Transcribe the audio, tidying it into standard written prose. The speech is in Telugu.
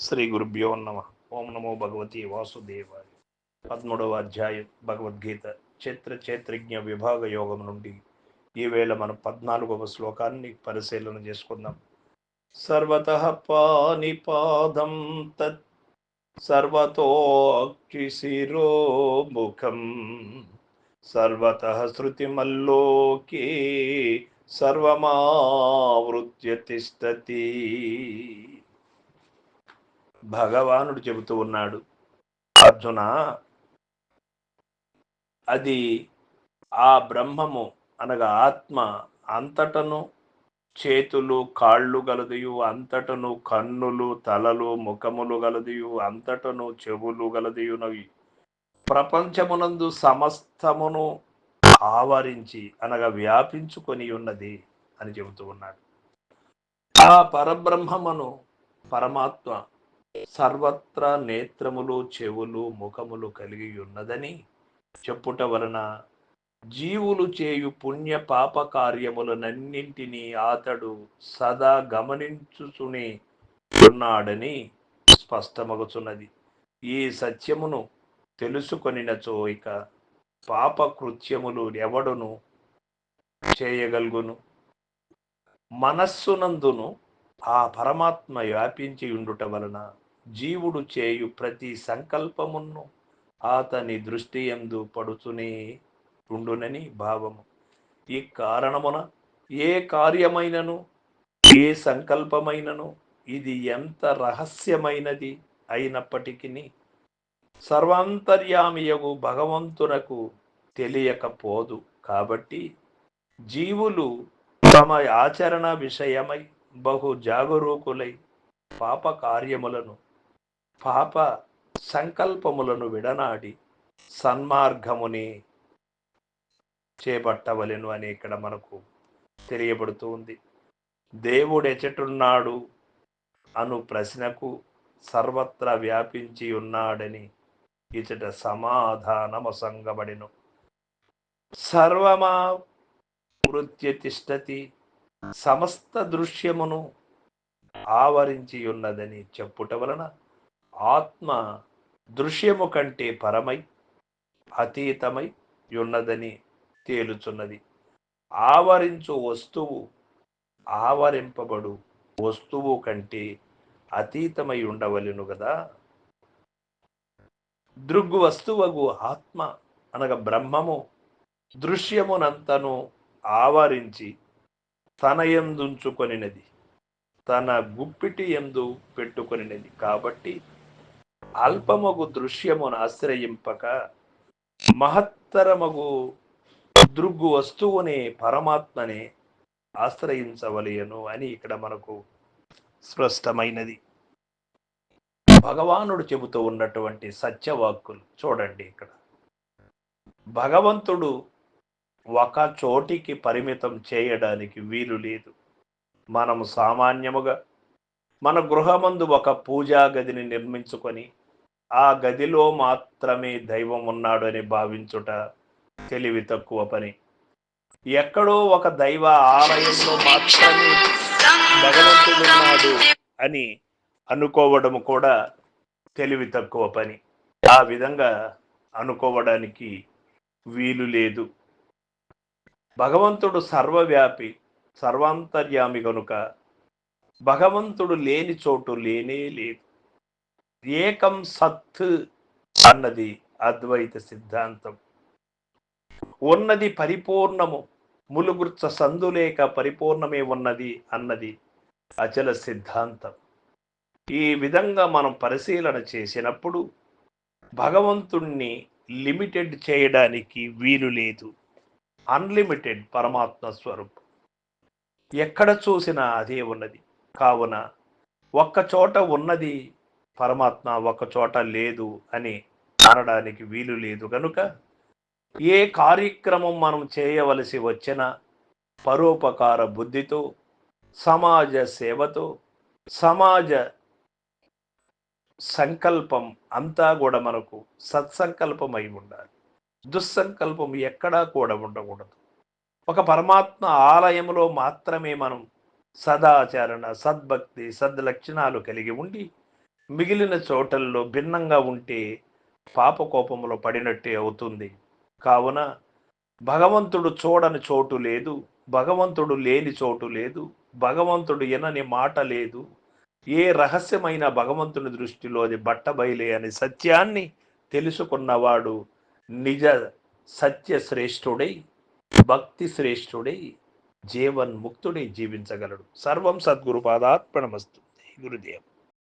శ్రీ గురుభ్యో నమ. ఓం నమో భగవతి వాసుదేవాయ. 13వ అధ్యాయం భగవద్గీత క్షేత్రజ్ఞ విభాగ యోగం నుండి ఈవేళ మనం 14వ శ్లోకాన్ని పరిశీలన చేసుకుందాం. సర్వతః పానిపాదం తత్ సర్వతోక్షిశిరో ముఖం సర్వతః శృతిమల్లోకే సర్వమావృత్య తిష్టతి. భగవానుడు చెబుతూ ఉన్నాడు, అర్జున, అది ఆ బ్రహ్మము అనగా ఆత్మ అంతటను చేతులు కాళ్ళు గలదియు, అంతటను కన్నులు తలలు ముఖములు గలదియు, అంతటను చెవులు గలదియునవి, ప్రపంచమునందు సమస్తమును ఆవరించి అనగా వ్యాపించుకొని ఉన్నది అని చెబుతూ ఉన్నాడు. ఆ పరబ్రహ్మమును పరమాత్మ సర్వత్రా నేత్రములు చెవులు ముఖములు కలిగి ఉన్నదని చెప్పుట వలన జీవులు చేయు పుణ్య పాప కార్యములనన్నింటినీ అతడు సదా గమనించుచునే ఉన్నాడని స్పష్టమగుచున్నది. ఈ సత్యమును తెలుసుకొనినచో ఇక పాప కృత్యములు ఎవడును చేయగలుగును. మనస్సునందును ఆ పరమాత్మ వ్యాపించి ఉండుట వలన జీవుడు చేయు ప్రతి సంకల్పమును అతని దృష్టి యందు పడుచునే ఉండునని భావము. ఈ కారణమున ఏ కార్యమైనను ఏ సంకల్పమైనను ఇది ఎంత రహస్యమైనది అయినప్పటికీ సర్వాంతర్యామియగు భగవంతునకు తెలియకపోదు. కాబట్టి జీవులు తమ ఆచరణ విషయమై బహు జాగరూకులై పాప కార్యములను పాప సంకల్పములను విడనాడి సన్మార్గముని చేపట్టవలెను అని ఇక్కడ మనకు తెలియబడుతూ ఉంది. దేవుడెచటున్నాడు అను ప్రశ్నకు సర్వత్రా వ్యాపించి ఉన్నాడని ఇచట సమాధానమసంగబడెను. సర్వమా వృత్య తిష్టతి, సమస్త దృశ్యమును ఆవరించి ఉన్నదని చెప్పుట వలన ఆత్మ దృశ్యము కంటే పరమై అతీతమై ఉన్నదని తేలుచున్నది. ఆవరించు వస్తువు ఆవరింపబడు వస్తువు కంటే అతీతమై ఉండవలెను కదా. దృగ్గు వస్తువగు ఆత్మ అనగా బ్రహ్మము దృశ్యమునంతను ఆవరించి తన యందుంచుకొనినది, తన గుప్పిటి యందు పెట్టుకొనినది. కాబట్టి అల్పమగు దృశ్యమును ఆశ్రయింపక మహత్తరమగు దృగ్గు వస్తువుని పరమాత్మని ఆశ్రయించవలయను అని ఇక్కడ మనకు స్పష్టమైనది. భగవానుడు చెబుతూ ఉన్నటువంటి సత్యవాక్కులు చూడండి. ఇక్కడ భగవంతుడు ఒక చోటికి పరిమితం చేయడానికి వీలు లేదు. మనము సామాన్యముగా మన గృహమందు ఒక పూజా గదిని నిర్మించుకొని ఆ గదిలో మాత్రమే దైవం ఉన్నాడు అని భావించుట తెలివి తక్కువ పని. ఎక్కడో ఒక దైవ ఆలయంలో మాత్రమే భగవంతుడున్నాడు అని అనుకోవడము కూడా తెలివి తక్కువ పని. ఆ విధంగా అనుకోవడానికి వీలు లేదు. భగవంతుడు సర్వవ్యాపి సర్వాంతర్యామి కనుక భగవంతుడు లేని చోటు లేనే లేదు. ఏకం సత్ అన్నది అద్వైత సిద్ధాంతం. ఉన్నది పరిపూర్ణము, ములుగుర్చ సందులేక పరిపూర్ణమే ఉన్నది అన్నది అచల సిద్ధాంతం. ఈ విధంగా మనం పరిశీలన చేసినప్పుడు భగవంతుణ్ణి లిమిటెడ్ చేయడానికి వీలు లేదు. అన్లిమిటెడ్ పరమాత్మ స్వరూపం ఎక్కడ చూసినా అదే ఉన్నది. కావున ఒక్క చోట ఉన్నది పరమాత్మ, ఒక్క చోట లేదు అని అనడానికి వీలు లేదు. కనుక ఏ కార్యక్రమం మనం చేయవలసి వచ్చినా పరోపకార బుద్ధితో, సమాజ సేవతో, సమాజ సంకల్పం అంతా కూడా మనకు సత్సంకల్పమై ఉండాలి. దుస్సంకల్పం ఎక్కడా కూడా ఉండకూడదు. ఒక పరమాత్మ ఆలయంలో మాత్రమే మనం సదాచరణ, సద్భక్తి, సద్లక్షణాలు కలిగి ఉండి మిగిలిన చోటల్లో భిన్నంగా ఉంటే పాపకోపములో పడినట్టే అవుతుంది. కావున భగవంతుడు చూడని చోటు లేదు, భగవంతుడు లేని చోటు లేదు, భగవంతుడు వినని మాట లేదు. ఏ రహస్యమైన భగవంతుని దృష్టిలో అది బట్టబయలే అనే సత్యాన్ని తెలుసుకున్నవాడు నిజ సత్య శ్రేష్ఠుడై, భక్తి శ్రేష్ఠుడై, జీవన్ముక్తుడై జీవించగలడు. సర్వం సద్గురు పాదార్పణమస్తు. గురుదేవ్.